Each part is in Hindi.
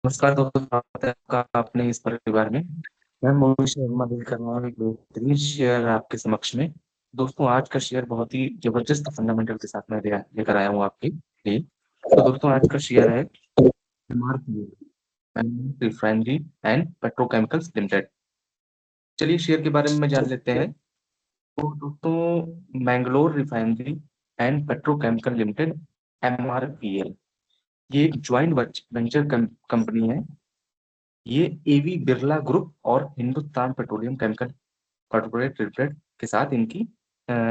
नमस्कार दोस्तों, स्वागत है आपका अपने इस परिवार में। मैं मोहित शर्मा डील कर रहा हूँ एक बेहतरीन शेयर आपके समक्ष में। दोस्तों, आज का शेयर बहुत ही जबरदस्त फंडामेंटल के साथ मैं लेकर आया हूँ आपके लिए। तो दोस्तों, आज का शेयर है रिफाइनरी एंड पेट्रोकेमिकल्स लिमिटेड। चलिए शेयर के बारे में जान लेते हैं। तो दोस्तों, Mangalore refinery and petrochemical limited, MRPL, ये एक ज्वाइंट वेंचर कंपनी है। ये एवी बिरला ग्रुप और Hindustan petroleum chemical corporate limited के साथ इनकी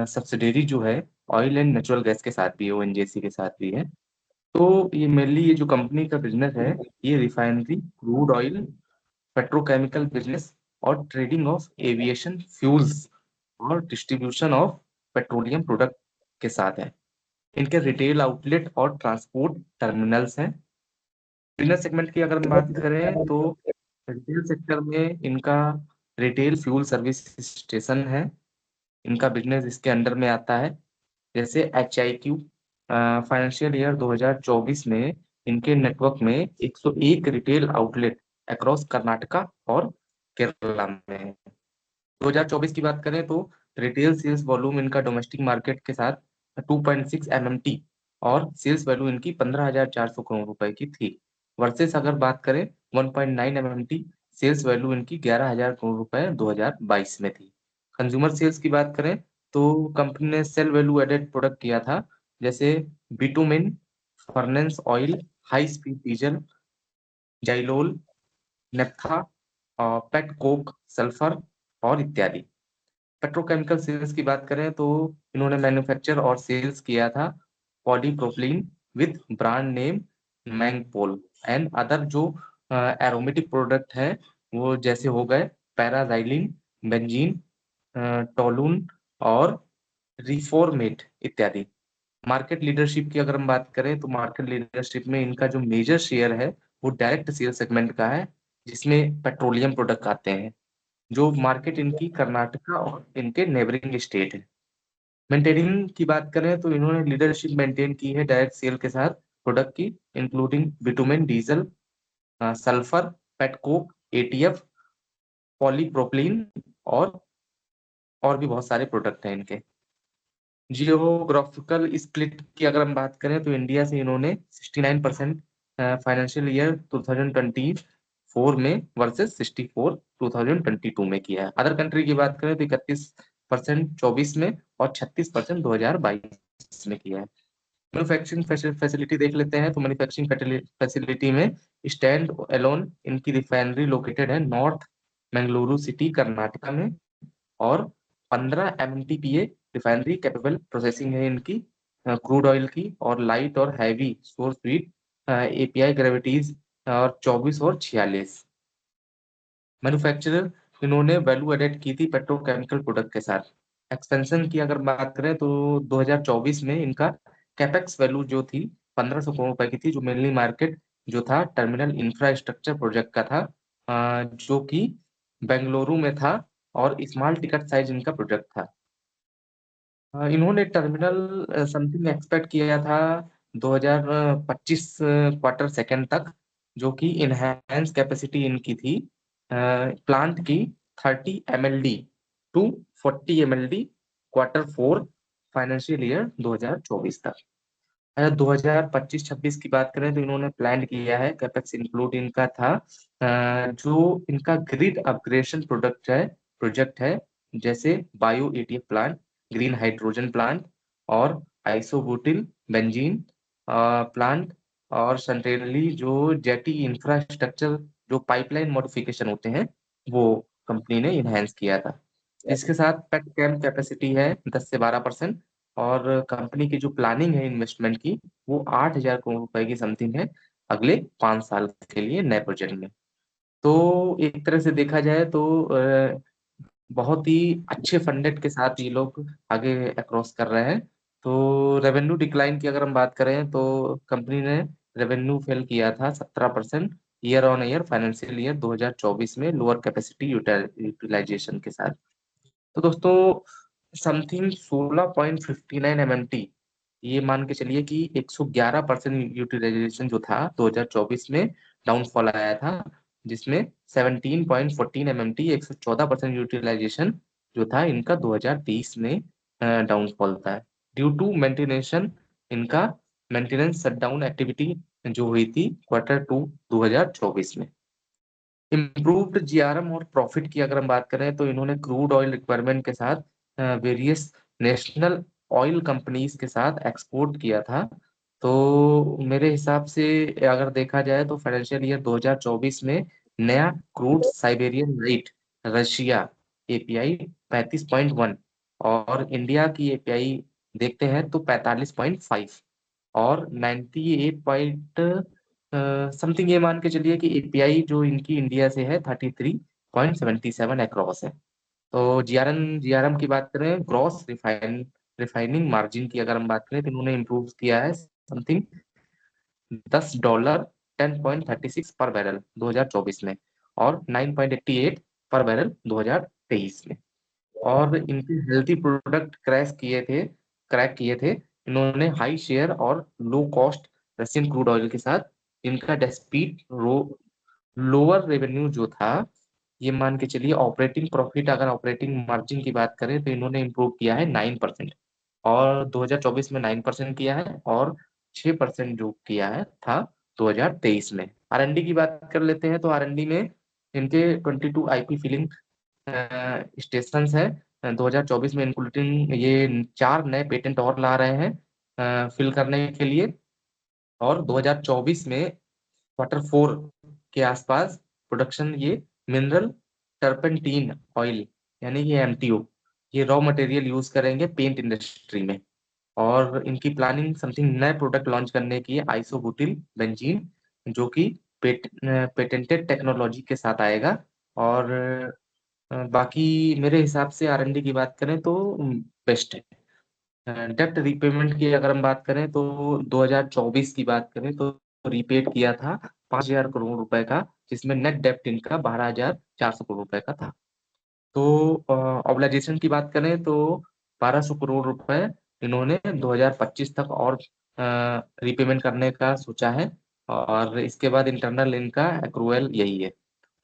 सब्सिडेरी जो है, ऑयल एंड नेचुरल गैस के साथ भी है, ONGC के साथ भी है। तो ये मेनली ये जो कंपनी का बिजनेस है, ये refinery, crude oil, petrochemical business और ट्रेडिंग ऑफ एविएशन फ्यूल्स और डिस्ट्रीब्यूशन ऑफ पेट्रोलियम प्रोडक्ट के साथ है। इनके रिटेल आउटलेट और ट्रांसपोर्ट टर्मिनल्स हैं। बिजनेस सेगमेंट की अगर हम बात करें तो रिटेल सेक्टर में इनका रिटेल फ्यूल सर्विस स्टेशन है। इनका बिजनेस इसके अंडर में आता है। जैसे HIQ फाइनेंशियल ईयर 2024 में इनके नेटवर्क में 101 रिटेल आउटलेट अक्रॉस कर्नाटका और केरला में है। 2024 की बात करें तो रिटेल सेल्स वॉल्यूम इनका डोमेस्टिक मार्केट के साथ 2.6 MMT और सेल्स वैल्यू इनकी 15,400 करोड़ रुपए की थी। वर्सेस अगर बात करें 1.9 MMT, सेल्स वैल्यू इनकी 11,000 करोड़ रुपए 2022 में थी। कंज्यूमर सेल्स की बात करें तो कंपनी ने सेल वैल्यू एडेड प्रोडक्ट किया था, जैसे bitumen, furnace oil, high speed diesel, xylol, naphtha, pet coke, sulphur और इत्यादि। पेट्रोकेमिकल सेल्स की बात करें तो इन्होंने मैन्युफैक्चर और सेल्स किया था polypropylene with brand name Mangpol and other जो एरोमेटिक प्रोडक्ट है, वो जैसे हो गए पैराजाइलिन, बेंजीन, टोलून और रिफॉर्मेट इत्यादि। मार्केट लीडरशिप की अगर हम बात करें तो मार्केट लीडरशिप में इनका जो मेजर शेयर है वो डायरेक्ट सेल सेगमेंट का है, जिसमें पेट्रोलियम प्रोडक्ट आते हैं। जो मार्केट इनकी कर्नाटका और इनके नेबरिंग स्टेट है। मेंटेनिंग की बात करें तो इन्होंने लीडरशिप मेंटेन की है डायरेक्ट सेल के साथ प्रोडक्ट की, including bitumen, diesel, sulphur, petcoke, ATF, polypropylene और भी बहुत सारे प्रोडक्ट हैं इनके। जियोग्राफिकल स्प्लिट की अगर हम बात करें तो इंडिया से इन्होंने 69% फाइनेंशियल ईयर 2024 में वर्सेस 64 2022 में किया है। अदर कंट्री की बात करें तो 31% 24 में और 36% 2022 में किया है। मैन्युफैक्चरिंग फैसिलिटी देख लेते हैं तो मैन्युफैक्चरिंग फैसिलिटी में स्टैंड एलोन इनकी रिफाइनरी लोकेटेड है नॉर्थ मंगलुरु सिटी कर्नाटका में, और 15 MMTPA रिफाइनरी कैपेबल प्रोसेसिंग है इनकी क्रूड ऑयल की, और लाइट और heavy source sweet API gravities और 24 और 46। मैन्युफैक्चरर इन्होंने वैल्यू एडेड की थी पेट्रोकेमिकल प्रोडक्ट के साथ। एक्सपेंशन की अगर बात करें तो 2024 में इनका कैपेक्स वैल्यू जो थी 1,500 करोड़ रुपए की थी, जो मेनली मार्केट जो था टर्मिनल इंफ्रास्ट्रक्चर प्रोजेक्ट का था, जो कि बेंगलुरु में था और स्मॉल टिकट साइज इनका प्रोजेक्ट था। इन्होंने टर्मिनल समथिंग एक्सपेक्ट किया था 2025 क्वार्टर सेकेंड तक, जो कि इनहैंस कैपेसिटी इनकी थी प्लांट की 30 MLD to 40 MLD quarter 4 financial year 2024 तक। अगर 2025-26 की बात करें तो इन्होंने प्लान किया है, कैपेक्स इंक्लूड इनका था जो इनका ग्रिड अपग्रेडेशन प्रोजेक्ट है, जैसे bio ATF plant, green hydrogen plant और आइसोब्यूटिल बेंजीन प्लांट, और सेंट्रली जो जेटी इंफ्रास्ट्रक्चर जो पाइपलाइन मॉडिफिकेशन होते हैं, वो कंपनी ने इनहेंस किया था। इसके साथ पेट कैम कैपेसिटी है 10 से 12%, और कंपनी की जो प्लानिंग है इन्वेस्टमेंट की, वो 8,000 करोड़ रुपए की समथिंग है अगले 5 साल के लिए नए प्रोजेक्ट में। तो एक तरह से देखा जाए तो बहुत ही अच्छे फंडेड के साथ ये लोग आगे अक्रॉस कर रहे हैं। तो रेवेन्यू डिक्लाइन की अगर हम बात करें तो कंपनी ने रेवेन्यू फेल किया था 17% year on year financial year 2024 में, लोअर कैपेसिटी यूटिलाइजेशन के साथ। तो दोस्तों, समथिंग 16.59 MMT, ये मान के चलिए कि 111% यूटिलाइजेशन जो था 2024 में, डाउनफॉल आया था, जिसमें 17.14 MMT 114% यूटिलाइजेशन जो था इनका 2023 में डाउनफॉल था, ड्यू टू मेंटेनेंस इनका मेंटेनेंस शटडाउन एक्टिविटी जो हुई थी Q2 2024 में। इम्प्रूव्ड जीआरएम और प्रॉफिट की अगर हम बात करें तो इन्होंने क्रूड ऑयल रिक्वायरमेंट के साथ वेरियस नेशनल ऑयल कंपनीज के साथ एक्सपोर्ट किया था। तो मेरे हिसाब से अगर देखा जाए तो फाइनेंशियल ईयर 2024 में नया crude Siberian light Russia API 35.1 और इंडिया की एपीआई देखते हैं तो 45.5 और 98 समथिंग, ये मान के चलिए कि एपीआई जो इनकी इंडिया से है 33.77 अक्रॉस है। तो जीआरएम की बात करें, ग्रॉस रिफाइनिंग मार्जिन की अगर हम बात करें तो इन्होंने इम्प्रूव किया है समथिंग $10 10.36 पर बैरल 2024 में और 9.88 पर बैरल 2023 में। और इनके हेल्थी प्रोडक्ट क्रैक किए थे इन्होंने हाई शेयर और low cost Russian crude oil के साथ। इनका डेस्पीट लोअर रेवेन्यू जो था, ये मान के चलिए ऑपरेटिंग प्रॉफिट अगर ऑपरेटिंग मार्जिन की बात करें तो इन्होंने इम्प्रूव किया है 9% और 2024 में 9% किया है और 6% जो किया है था 2023 में। आरएनडी की बात कर लेते हैं तो आरएनडी में इनके 22 आईपी फिलिंग स्टेशन है 2024 में, इंक्लूडिंग ये 4 नए पेटेंट और ला रहे हैं फिल करने के लिए। और 2024 में Q4 के आसपास प्रोडक्शन ये मिनरल टर्पेंटीन ऑयल यानी कि एमटीओ ये रॉ मटेरियल यूज करेंगे पेंट इंडस्ट्री में। और इनकी प्लानिंग समथिंग नए प्रोडक्ट लॉन्च करने की है, आइसोब्यूटिल बेंजीन, जो कि पेटेंटेड टेक्नोलॉजी के साथ आएगा। और बाकी मेरे हिसाब से आरएनडी की बात करें तो बेस्ट है। डेप्ट रीपेमेंट की अगर हम बात करें तो 2024 की बात करें तो रीपेड किया था 5,000 करोड़ रुपए का, जिसमें नेट डेप्ट इनका 12,400 करोड़ रुपए का था। तो ऑब्लाइजेशन की बात करें तो 1,200 करोड़ रुपए इन्होंने 2025 तक और रीपेमेंट करने का सोचा है। और इसके बाद इंटरनल इनका एक्रूवल यही है।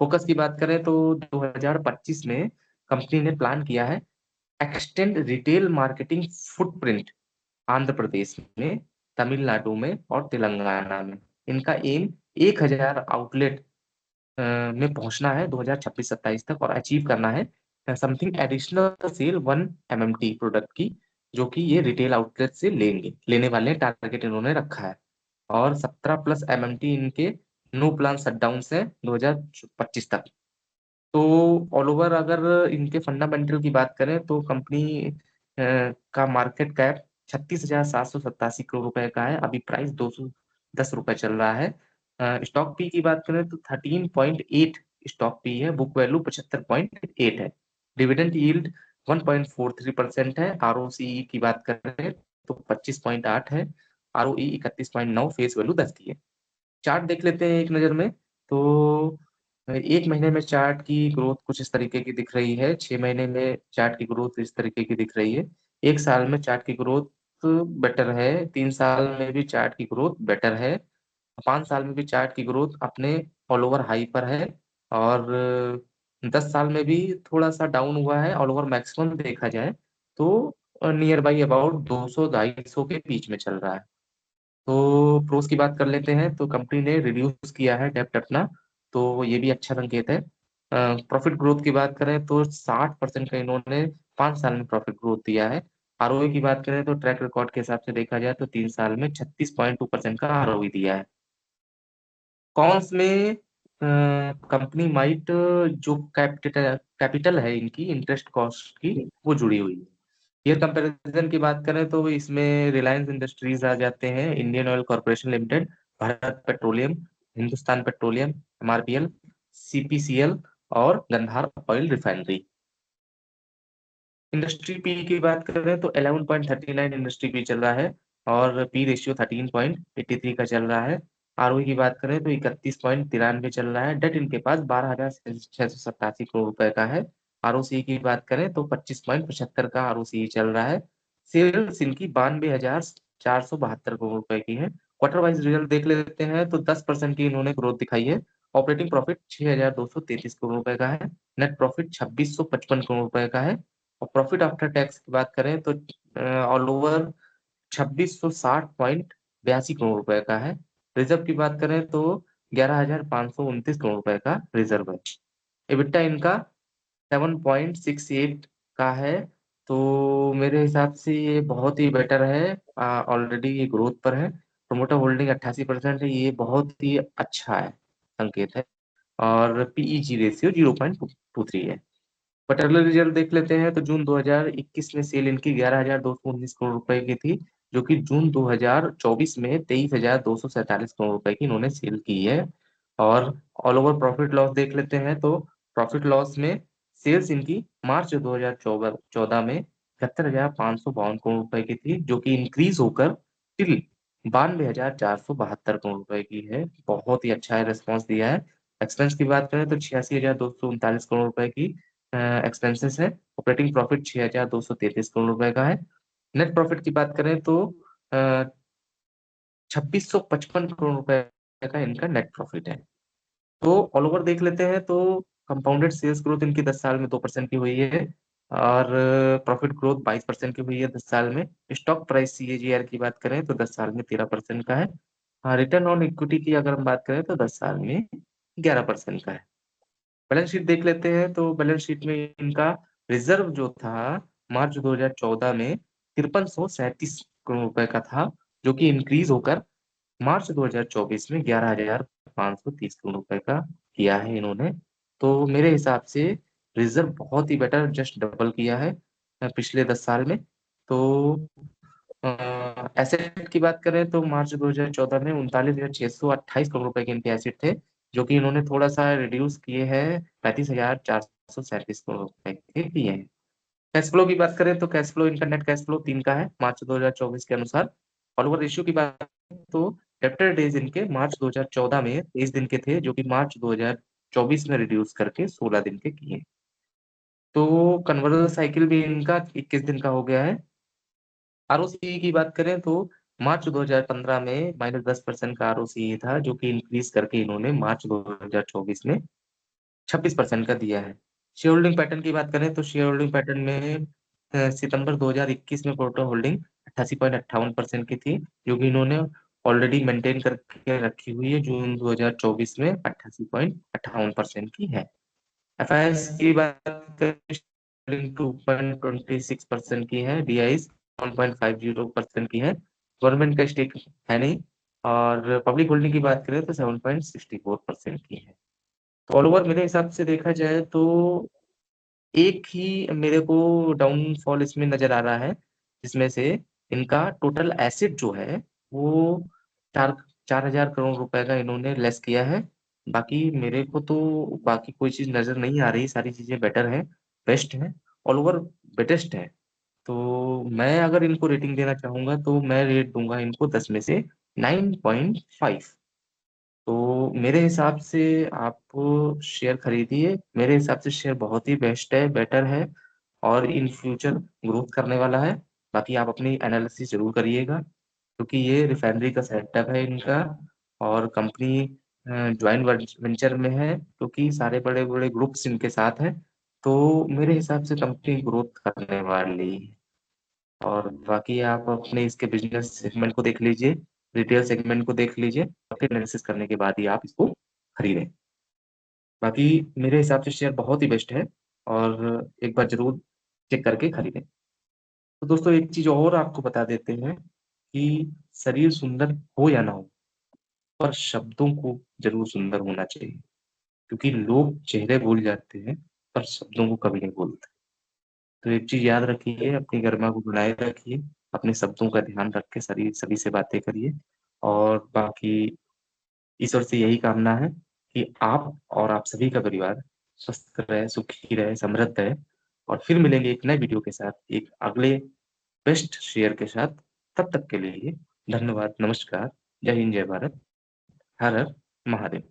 फोकस की बात करें तो 2025 में कंपनी ने प्लान किया है extend retail marketing footprint Andhra Pradesh में, तमिलनाडु में और तेलंगाना में। इनका एम 1,000 आउटलेट में पहुंचना है 2026-27 तक और अचीव करना है something additional sale 1 MMT product की, जो कि ये रिटेल आउटलेट से लेने वाले टारगेट इन्होंने रखा है। और 17+ MMT इनके नो प्लान शटडाउन से 2025 तक। तो ऑल ओवर अगर इनके फंडामेंटल की बात करें तो कंपनी का मार्केट कैप 36,787 करोड़ रुपए का है, अभी प्राइस 210 रुपए चल रहा है। स्टॉक पी की बात करें तो 13.8 स्टॉक पी है, बुक वैल्यू 75.8 है, डिविडेंड यील्ड 1.43% है, आरओसीई की बात करें तो 25.8 है, आरओई 31.9, फेस वैल्यू 10 की है। चार्ट देख लेते हैं एक नजर में तो एक महीने में चार्ट की ग्रोथ कुछ इस तरीके की दिख रही है, 6 महीने में चार्ट की ग्रोथ इस तरीके की दिख रही है, एक साल में चार्ट की ग्रोथ बेटर है, 3 साल में भी चार्ट की ग्रोथ बेटर है, 5 साल में भी चार्ट की ग्रोथ अपने ऑल ओवर हाई पर है। और 10 साल में भी थोड़ा सा डाउन हुआ है, ऑल ओवर मैक्सिमम देखा जाए तो नियर बाई अबाउट 200-250 के बीच में चल रहा है। तो प्रोस की बात कर लेते हैं तो कंपनी ने रिड्यूस किया है डेप्ट अपना, तो ये भी अच्छा संकेत है। प्रॉफिट ग्रोथ की बात करें तो 60% का इन्होंने 5 साल में प्रॉफिट ग्रोथ दिया है। आरओई की बात करें तो ट्रैक रिकॉर्ड के हिसाब से देखा जाए तो 3 साल में 36.2% का आरओई दिया है। कॉन्स में कंपनी माइट जो कैपिटल है इनकी इंटरेस्ट कॉस्ट की वो जुड़ी हुई है। ईयर कंपैरिजन की बात करें तो इसमें रिलायंस इंडस्ट्रीज आ जाते हैं, Indian Oil Corporation Limited, Bharat Petroleum, Hindustan Petroleum, MRPL, CPCL और Gandhar Oil Refinery. Industry P की बात करें तो 11.39 इंडस्ट्री पी चल रहा है और पी रेशियो 13.83 का चल रहा है। आरओई की बात करें तो 31.93 चल रहा है। डेट इनके पास 12,687 करोड़ रुपए का है। आरओसी की बात करें तो 25.75 का आरओसी चल रहा है। सेल्स इनकी 92,472 करोड़ रुपए की है क्वार्टर वाइज रिजल्ट देख लेते हैं तो 10% की इन्होंने ग्रोथ दिखाई है। ऑपरेटिंग प्रॉफिट 6,233 करोड़ रुपए का है। नेट प्रॉफिट 2,655 करोड़ रुपए का है। और प्रॉफिट आफ्टर टैक्स की बात करें तो ऑल ओवर 2,660,82 करोड़ रुपए का है। रिजर्व की बात करें तो 11,529 करोड़ रुपए का रिजर्व है। EBITDA इनका 7.68 का है। तो मेरे हिसाब से ये बहुत ही बेटर है। ऑलरेडी ये ग्रोथ पर है। प्रोमोटर होल्डिंग 88% है, ये बहुत ही अच्छा है, संकेत है। और पीईजी रेशियो 0.23 है। क्वार्टरली रिजल्ट देख लेते हैं तो जून 2021 में सेल इनकी 11,219 करोड़ रुपए की थी, जो कि जून 2024 में 23,247 करोड़ रुपए की इन्होंने सेल की है। और ऑल ओवर प्रॉफिट लॉस देख लेते हैं तो प्रॉफिट लॉस में सेल्स इनकी मार्च 2014 में 71,552 करोड़ रुपए की थी, जो कि इंक्रीज होकर टिल 92,472 करोड़ रुपए की है। बहुत ही अच्छा है, रिस्पॉन्स दिया है। एक्सपेंस की बात करें तो 86,239 करोड़ रुपए की एक्सपेंसेस है। ऑपरेटिंग प्रॉफिट 6,233 करोड़ रुपए का है। नेट प्रॉफिट की बात करें तो 2,655 करोड़ रुपए का इनका नेट प्रॉफिट है। तो ऑल ओवर देख लेते हैं तो कंपाउंडेड सेल्स ग्रोथ इनकी 10 साल में 2% की हुई है। और प्रॉफिट ग्रोथ 22% की हुई है 10 साल में। स्टॉक प्राइस सीएजीआर की बात करें तो 10 साल में 13% का है। हाँ, रिटर्न ऑन इक्विटी की अगर हम बात करें तो 10 साल में 11% का है। बैलेंस शीट देख लेते हैं तो बैलेंस शीट में इनका रिजर्व जो था मार्च 2014 में 5337 करोड़ रुपए का था, जो कि इंक्रीज होकर मार्च 2024 में 11,530 करोड़ रुपए का किया है इन्होंने। तो मेरे हिसाब से रिजर्व बहुत ही बेटर, जस्ट डबल किया है पिछले 10 साल में। तो एसेट की बात करें तो मार्च 2014 में 39,628 करोड़ रुपए के इनके एसेट थे, जो कि इन्होंने थोड़ा सा रिड्यूस किए हैं, 35,437 करोड़ रुपए के किए हैं। कैश फ्लो की बात करें तो कैश फ्लो इनका नेट कैश फ्लो 3 का है मार्च 2024 के अनुसार। और ओवर रेशियो की बात करें तो डेब्टर डेज इनके मार्च 2014 में 23 दिन के थे, जो कि मार्च 2024 में रिड्यूस करके 16 दिन के किए। तो कन्वर्जन साइकिल भी इनका 21 दिन का हो गया है। आरओसी की बात करें तो मार्च 2015 में -10% का आरओसी था, जो कि इंक्रीज करके इन्होंने मार्च 2024 में 26% का दिया है। शेयर होल्डिंग पैटर्न की बात करें तो शेयर होल्डिंग पैटर्न में सितंबर 2021 में प्रोटो होल्डिंग 88.58% की थी, जो कि इन्होंने ऑलरेडी मेंटेन करके रखी हुई है। जून 2024 में 88.58% की है। एफआईएस की बात करें 2.26% की है। डीआईस 1.50% की है। गवर्नमेंट का स्टेक है नहीं। और पब्लिक होल्डिंग की बात करें तो 7.64% की है। तो ऑल ओवर मेरे हिसाब से देखा जाए तो एक ही मेरे को डाउनफॉल इसमें नजर आ रहा है, जिसमें से इनका टोटल एसेट जो है वो 4,000 करोड़ रुपए का इन्होंने लेस किया है। बाकी मेरे को तो बाकी कोई चीज नजर नहीं आ रही, सारी चीजें बेटर है, बेस्ट है, ऑल ओवर बेटेस्ट है। तो मैं अगर इनको रेटिंग देना चाहूंगा तो मैं रेट दूंगा इनको 10 में से 9.5। तो मेरे हिसाब से आप शेयर खरीदिए। मेरे हिसाब से शेयर बहुत ही बेस्ट है, बेटर है, और इन फ्यूचर ग्रोथ करने वाला है। बाकी आप अपनी एनालिसिस जरूर करिएगा, क्योंकि ये रिफाइनरी का सेटअप है इनका। और कंपनी ज्वाइंट वेंचर में है, क्योंकि सारे बड़े बड़े ग्रुप्स इनके साथ हैं। तो मेरे हिसाब से कंपनी ग्रोथ करने वाली है। और बाकी आप अपने इसके बिजनेस सेगमेंट को देख लीजिए, रिटेल सेगमेंट को देख लीजिए, और फिर एनालिसिस करने के बाद ही आप इसको खरीदें। बाकी मेरे हिसाब से शेयर बहुत ही बेस्ट है, और एक बार जरूर चेक करके खरीदें। तो दोस्तों एक चीज और आपको बता देते हैं कि शरीर सुंदर हो या ना हो, पर शब्दों को जरूर सुंदर होना चाहिए। क्योंकि लोग चेहरे भूल जाते हैं, पर शब्दों को कभी नहीं भूलते। तो एक चीज याद रखिए, अपनी गरिमा को बनाए रखिए, अपने शब्दों का ध्यान रख के सभी सभी से बातें करिए। और बाकी ईश्वर से यही कामना है कि आप और आप सभी का परिवार स्वस्थ रहे, सुखी रहे, समृद्ध रहे। और फिर मिलेंगे एक नए वीडियो के साथ, एक अगले बेस्ट शेयर के साथ। तब तक के लिए धन्यवाद, नमस्कार, जय हिंद, जय भारत, हर हर महादेव।